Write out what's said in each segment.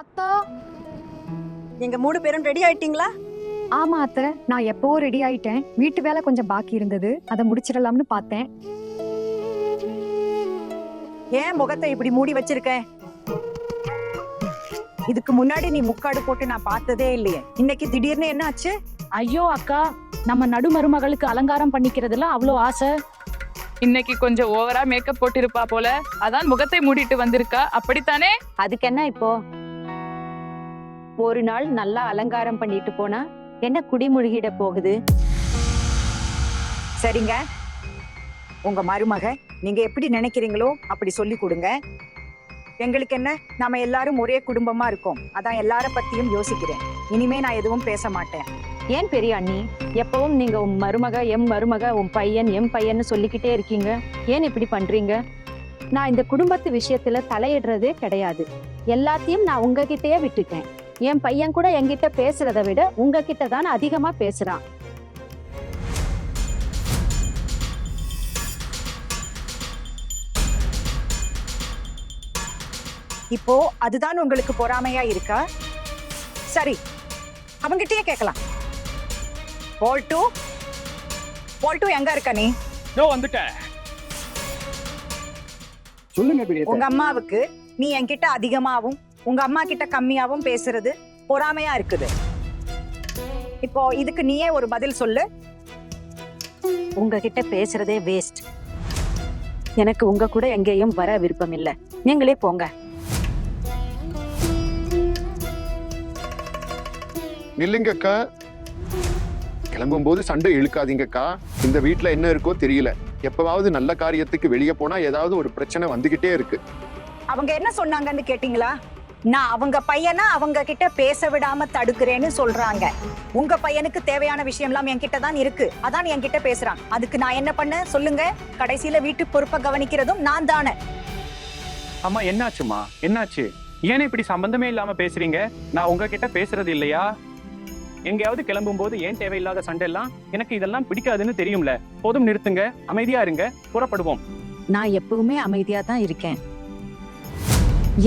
அத்தா. நீங்க 3 பேரும் ரெடி ஆயிட்டீங்களா? ஆமா அத்தை, நான் எப்பவோ ரெடி ஆயிட்டேன். வீட்டு வேலை கொஞ்சம் பாக்கி இருந்தது, அதை முடிச்சிடலாம்னு பார்த்தேன். ஏன் முகத்தை இப்படி மூடி வச்சிருக்க? இதுக்கு முன்னாடி நீ முக்காடு போட்டு நான் பார்த்ததே இல்லையே, இன்னைக்கு திடீர்னு என்ன ஆச்சு? ஐயோ அக்கா, நம்ம நடுமருமகளுக்கு அலங்காரம் பண்ணிக்கிறதுல அவ்வளோ ஆசை. இன்னைக்கு கொஞ்சம் ஓவரா மேக்கப் போட்டிருப்பா போல, அதான் முகத்தை மூடிட்டு வந்திருக்கா, அப்படித்தானே? அதுக்கு என்ன இப்போ? ஒரு நாள் நல்லா அலங்காரம் பண்ணிட்டு போனா என்ன குடிமுழுகிட போகுது? சரிங்க, உங்க மருமக நீங்க எப்படி நினைக்கிறீங்களோ அப்படி சொல்லி கொடுங்க. எங்களுக்கு என்ன, நாம எல்லாரும் ஒரே குடும்பமா இருக்கோம், அதான் எல்லார பத்தியும் யோசிக்கிறேன். இனிமே நான் எதுவும் பேச மாட்டேன். ஏன் பெரிய அண்ணி, எப்பவும் நீங்க உன் மருமக எம் மருமக, உன் பையன் எம் பையன்னு சொல்லிக்கிட்டே இருக்கீங்க. ஏன் இப்படி பண்றீங்க? நான் இந்த குடும்பத்து விஷயத்துல தலையிடுறதே கிடையாது. எல்லாத்தையும் நான் உங்ககிட்டயே விட்டுட்டேன். என் பையன் கூட என்கிட்ட பேசுறதை விட உங்ககிட்ட தான் அதிகமா பேசுறான். இப்போ அதுதான் உங்களுக்கு பொறாமையா இருக்கா? சரி, அவங்கிட்டயே கேட்கலாம். போல்ட்டு எங்க இருக்க நீ? வந்துட்டேன். சொல்லுங்க பெரியப்பா. உங்க அம்மாவுக்கு நீ என்கிட்ட அதிகமாவும் உங்க அம்மா கிட்ட கம்மியாவும் பேசுறது பொறாமையா இருக்குது. இப்போ இதுக்கு நீயே ஒரு பதில் சொல்லு. உங்ககிட்ட பேசுறதே வேஸ்ட். எனக்கு உங்க கூட எங்கேயும் வர விருப்பம் இல்ல. நீங்களே போங்க. நில்லுங்கக்கா, கிளம்பும் போது சண்டை இழுக்காதீங்கக்கா. இந்த வீட்டுல என்ன இருக்கோ தெரியல, எப்பவாவது நல்ல காரியத்துக்கு வெளியே போனா ஏதாவது ஒரு பிரச்சனை வந்துகிட்டே இருக்கு. அவங்க என்ன சொன்னாங்கன்னு கேட்டீங்களா? நான் அவங்க பையனா அவங்க கிட்ட பேச விடாம தடுக்கிறேன்னு சொல்றாங்க. உங்க பையனுக்கு தேவையான விஷயம் எல்லாம் என்கிட்ட தான் இருக்கு, அதான் என்கிட்ட பேசுறான். அதுக்கு நான் என்ன பண்ண சொல்லுங்க? கடைசியில வீட்டு பொறுப்பை கவனிக்கிறதும் நான் தானே. அம்மா என்னாச்சுமா, என்னாச்சு? ஏன் இப்படி சம்பந்தமே இல்லாம பேசுறீங்க? நான் உங்ககிட்ட பேசுறது இல்லையா? எங்கேயாவது கிளம்பும் போது ஏன் தேவையில்லாத சண்டை எல்லாம்? எனக்கு இதெல்லாம் பிடிக்காதுன்னு தெரியும்ல. போதும், நிறுத்துங்க, அமைதியா இருங்க, புறப்படுவோம். நான் எப்பவுமே அமைதியா தான் இருக்கேன்.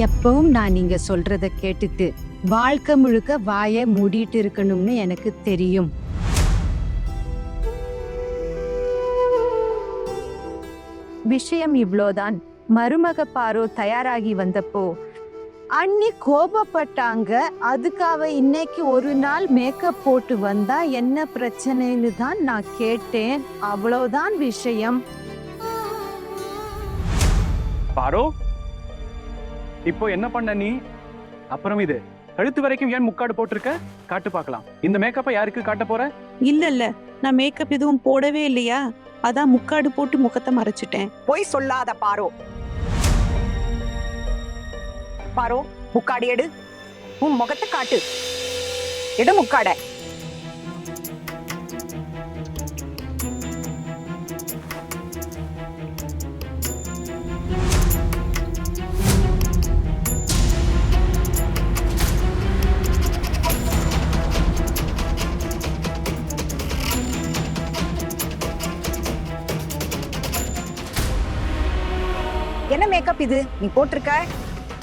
எப்பவும் நான் நீங்க சொல்றத கேட்டுட்டு வாழ்க்கை முழுக்க வாயை மூடிட்டு இருக்கணும்னு எனக்கு தெரியும். விஷயம் இவ்ளோதான். மருமக பாரோ தயாராகி வந்தப்போ அண்ணி கோபப்பட்டாங்க. அதுக்காக இன்னைக்கு ஒரு நாள் மேக்கப் போட்டு வந்தா என்ன பிரச்சனைன்னு தான் நான் கேட்டேன். அவ்வளவுதான் விஷயம். பாரோ, இப்போ என்ன பண்ண நீ? அப்புறம் இது கழுத்து வரைக்கும் ஏன் முக்காடு போட்டிருக்க? காட்டு பார்க்கலாம். இந்த மேக்கப்பை யாருக்கு காட்ட போற? இல்ல, நான் மேக்கப் எதுவும் போடவே இல்லையா, அதான் முக்காடு போட்டு முகத்தை மறைச்சிட்டேன். போய் சொல்லாத பாரோ. பாரோ, முக்காடு எடு, உன் முகத்தை காட்டு. எடு முக்காட. என்ன மேக்கப் இது நீ போட்டிருக்க?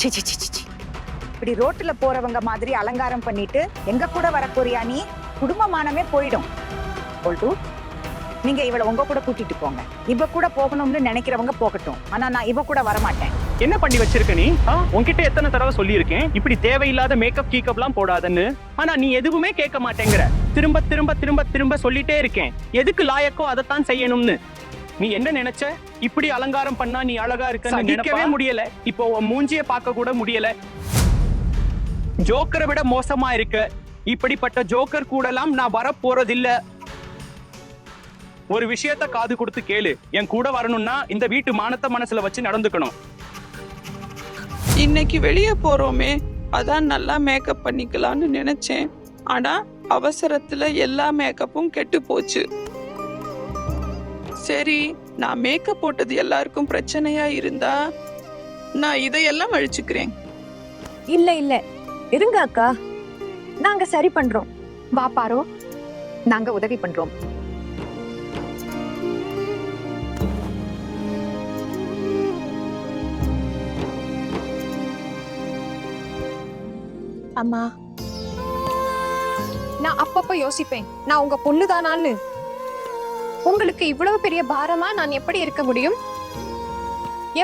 C C C C. இப்படி ரோட்டுல போறவங்க மாதிரி அலங்காரம் பண்ணிட்டு எங்க கூட வர போறியா நீ? குடும்பமானமே போயிடும். போல்ட்டு, நீங்க இவளை உங்க கூட கூட்டிட்டு போங்க. இவ கூட போகணும்னு நினைக்கிறவங்க போகட்டும், ஆனா நான் இவ கூட வரமாட்டேன். என்ன பண்ணி வச்சிருக்க நீ? உன்கிட்ட எத்தனை தடவை சொல்லியிருக்கேன் இப்படி தேவையில்லாத மேக்கப் கீக்கப்லாம் போடாதன்னு. ஆனா நீ எதுவுமே கேட்க மாட்டேங்கிற. திரும்ப திரும்ப திரும்ப திரும்ப சொல்லிட்டே இருக்கேன், எதுக்கு லாயக்கோ அதைத்தான் செய்யணும்னு. நீ என்ன நினைச்ச? இப்படி அலங்காரம் பண்ணா நீ அழகா இருக்கன்னு நினைக்கவே முடியல. இப்போ உன் மூஞ்சிய பார்க்க கூட முடியல. ஜோக்கரை விட மோசமா இருக்க. இப்படிப்பட்ட ஜோக்கர் கூடலாம் நான் வர போறதில்ல. ஒரு விஷயத்த காது கொடுத்து கேளு. என் கூட வரணும்னா இந்த வீட்டு மானத்தை மனசுல வச்சு நடந்துக்கணும். இன்னைக்கு வெளியே போறோமே, அதான் நல்லா மேக்கப் பண்ணிக்கலாம்னு நினைச்சேன். ஆனா அவசரத்துல எல்லா மேக்கப்பும் கெட்டு போச்சு. சரி, நான் மேக்கப் போட்டது எல்லாருக்கும் பிரச்சனையா இருந்தா நான் இதையெல்லாம் அழிச்சுக்கிறேன். இல்ல இருங்க அக்கா, நாங்க சரி பண்றோம். வா பாரோ, நாங்க உதவி பண்றோம். அம்மா, நான் அப்பப்ப யோசிப்பேன், நான் உங்க பொண்ணுதானான்னு. உங்களுக்கு இவ்வளவு பெரிய பாரமா நான் எப்படி இருக்க முடியும்?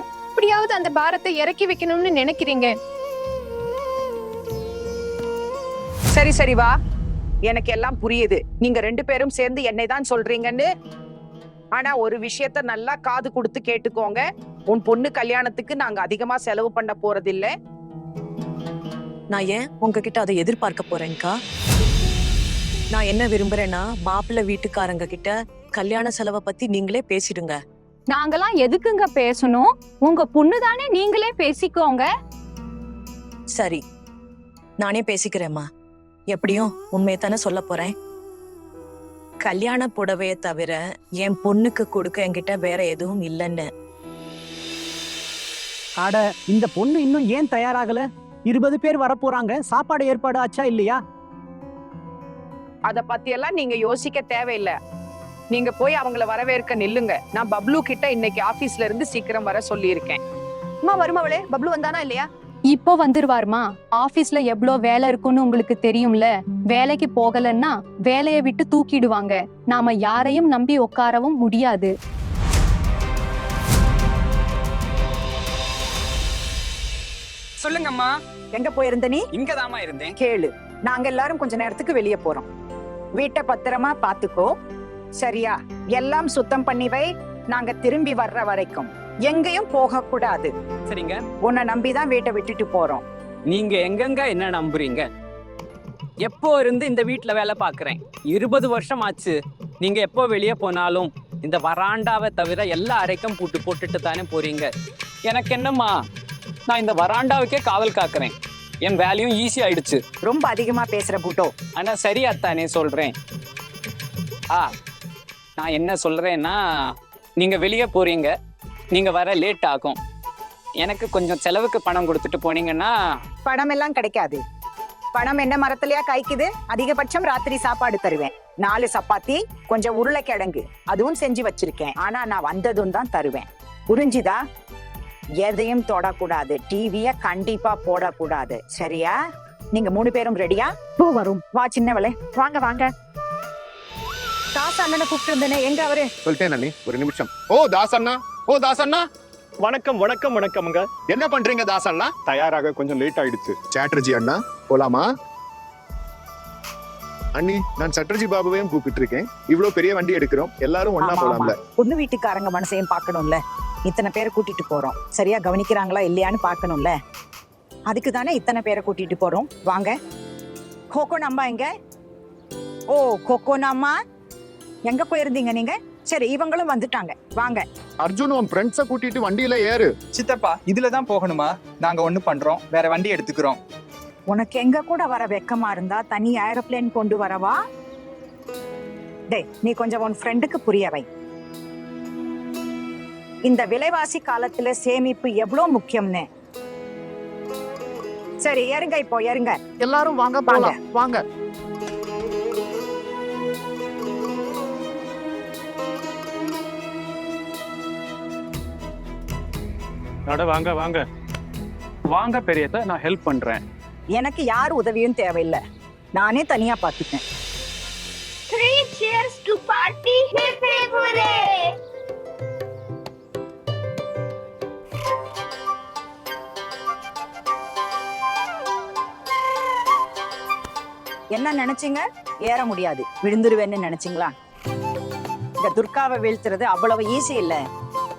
எப்படியாவது அந்த பாரத்தை இறக்கி வைக்கணும்னு நினைக்கிறீங்க. சரி சரி வா, எனக்கு எல்லாம் புரியுது. நீங்க 2 பேரும் சேர்ந்து என்னை தான் சொல்றீங்கன்னு. ஆனா ஒரு விஷயத்த நல்லா காது கொடுத்து கேட்டுக்கோங்க. உன் பொண்ணு கல்யாணத்துக்கு நாங்க அதிகமா செலவு பண்ண போறதில்ல. நான் ஏன் உங்ககிட்ட அதை எதிர்பார்க்க போறேன்க்கா? நான் என்ன விரும்புறேன்னா, மாப்பிள்ளை வீட்டுக்காரங்க கிட்ட கல்யாண செலவை பத்தி நீங்களே பேசிடுங்க. நாங்கெல்லாம் எதுக்குங்க பேசணும்? உங்க பொண்ணு தானே, நீங்களே பேசிக்கோங்க. சரி, நானே பேசிக்கிறேம்மா. எப்படியும் உண்மையை தானே சொல்ல போறேன். கல்யாண புடவைய தவிர என் பொண்ணுக்கு கொடுக்க என்கிட்ட வேற எதுவும் இல்லைன்னு. அட, இந்த பொண்ணு இன்னும் ஏன் தயாராகல? 20 பேர் வரப்போறாங்க. சாப்பாடு ஏற்பாடு ஆச்சா இல்லையா? அத பத்தி எல்லாம் நீங்க யோசிக்க தேவையில்லை. நீங்க போய் அவங்கள வரவேற்க நில்லுங்க. நான் பப்ளு கிட்ட இன்னைக்கு ஆபீஸ்ல இருந்து சீக்கிரம் வர சொல்லி இருக்கேன். அம்மா வருமவளே, பப்ளு வந்தானா இல்லையா? இப்போ வந்துருவாருமா. ஆபீஸ்ல எவ்வளவு வேலை இருக்குன்னு உங்களுக்கு தெரியும்ல. வேலைக்கு போகலன்னா வேலையை விட்டு தூக்கிடுவாங்க. நாம யாரையும் நம்பி உட்காரவும் முடியாது. சொல்லுங்கம்மா. எங்க போயிருந்த நீ? இங்கதாம்மா இருந்தேன். கேளு, நாங்க எல்லாரும் கொஞ்ச நேரத்துக்கு வெளியே போறோம். வீட்டை பத்திரமா பாத்துக்கோ, சரியா? எல்லாம் சுத்தம் பண்ணி வை. நாங்க திரும்பி வர்ற வரைக்கும் எங்கேயும் போக கூடாது. சரிங்க. உன்னை நம்பிதான் வீட்டை விட்டுட்டு போறோம். நீங்க எங்கெங்க என்ன நம்புறீங்க? எப்போ இருந்து இந்த வீட்டுல வேலை பாக்குறேன். 20 வருஷம் ஆச்சு. நீங்க எப்போ வெளியே போனாலும் இந்த வராண்டாவை தவிர எல்லா அறைக்கும் பூட்டு போட்டுட்டு தானே போறீங்க. எனக்கு என்னம்மா, நான் இந்த வராண்டாவுக்கே காவல் காக்குறேன். என் வேலையும் ஈஸி ஆயிடுச்சு. ரொம்ப அதிகமா பேசுற பூட்டோ. ஆனா சரியாத்தானே சொல்றேன். நான் என்ன சொல்றேன்னா, நீங்க வெளியே போறீங்க, நீங்க வர லேட் ஆகும். எனக்கு கொஞ்சம் செலவுக்கு பணம் கொடுத்துட்டு போனீங்கன்னா. பணம் எல்லாம் கிடைக்காது. பணம் என்ன மரத்துலயா காய்க்குது? அதிகபட்சம் ராத்திரி சாப்பாடு தருவேன். 4 சப்பாத்தி, கொஞ்சம் உருளைக்கிழங்கு, அதுவும் செஞ்சு வச்சிருக்கேன். ஆனா நான் வந்ததும் தான் தருவேன். புரிஞ்சுதா? எதையும் தொடக்கூடாது. டிவிய கண்டிப்பா போடக்கூடாது, சரியா? நீங்க 3 பேரும் ரெடியா? வரும். வா சின்னவளே. வாங்க வாங்க. தாஸ் அண்ணனை கூப்பிட்டு இருந்தேனே, எங்க அவரு? சொல்லிட்டேன் அண்ணி, ஒரு நிமிஷம். ஓ தாஸ் அண்ணா, ஓ தாஸ் அண்ணா. வணக்கம் வணக்கம் வணக்கம்ங்க. என்ன பண்றீங்க தாஸ் அண்ணா? தயாராக கொஞ்சம் லேட் ஆயிடுச்சு. சாட்டர்ஜி அண்ணா போலாமா? அண்ணி, நான் சட்டர்ஜி பாபுவையும் கூப்பிட்டு இருக்கேன். இவ்வளவு பெரிய வண்டி எடுக்கிறோம், எல்லாரும் ஒண்ணா ஆமா, போலாம்ல? ஆமா. பொண்ணு வீட்டுக்காரங்க மனசையும் பார்க்கணும்ல. இத்தனை பேரை கூட்டிட்டு போறோம், சரியா கவனிக்கிறாங்களா இல்லையான்னு பார்க்கணும்ல. அதுக்கு தானே இத்தனை பேரை கூட்டிட்டு போறோம். வாங்க. கோகோ அம்மா எங்க? ஓ கோகோ அம்மா, எங்க போயிருந்தீங்க நீங்க? சரி, இவங்களும் வந்துட்டாங்க, வாங்க. அர்ஜுன், உன் ஃப்ரெண்ட்ஸை கூட்டிட்டு வண்டியில ஏறு. சித்தப்பா, இதுலதான் போகணுமா? நாங்க ஒண்ணு பண்றோம், வேற வண்டி எடுத்துக்கிறோம். உனக்கு எங்க கூட வர வெக்கமா இருந்தா தனி ஏரோப்ளேன் கொண்டு வரவா? டேய், நீ கொஞ்சம் உன் ஃப்ரெண்டுக்கு புரிய வை. இந்த விலைவாசி காலத்துல சேமிப்பு எவ்வளவு முக்கியம்னு. சரி, ஏறுங்க, இப்போ ஏறுங்க. எல்லாரும் வாங்க போலாம், வாங்க. நட, வாங்க வாங்க வாங்க பெரியத்த, நான் ஹெல்ப் பண்றேன். எனக்கு யார் உதவியும் தேவையில்லை, நானே தனியா பாத்துக்கேன். 3 cheers to party. Hip hip hooray! என்ன நினைச்சீங்க? ஏற முடியாது, விழுந்துருவேன்னு நினைச்சீங்களா? இந்த துர்காவை வீழ்த்துறது அவ்வளவு ஈஸி இல்ல.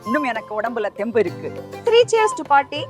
இன்னும் எனக்கு உடம்புல தெம்பு இருக்கு. 3 cheers to party.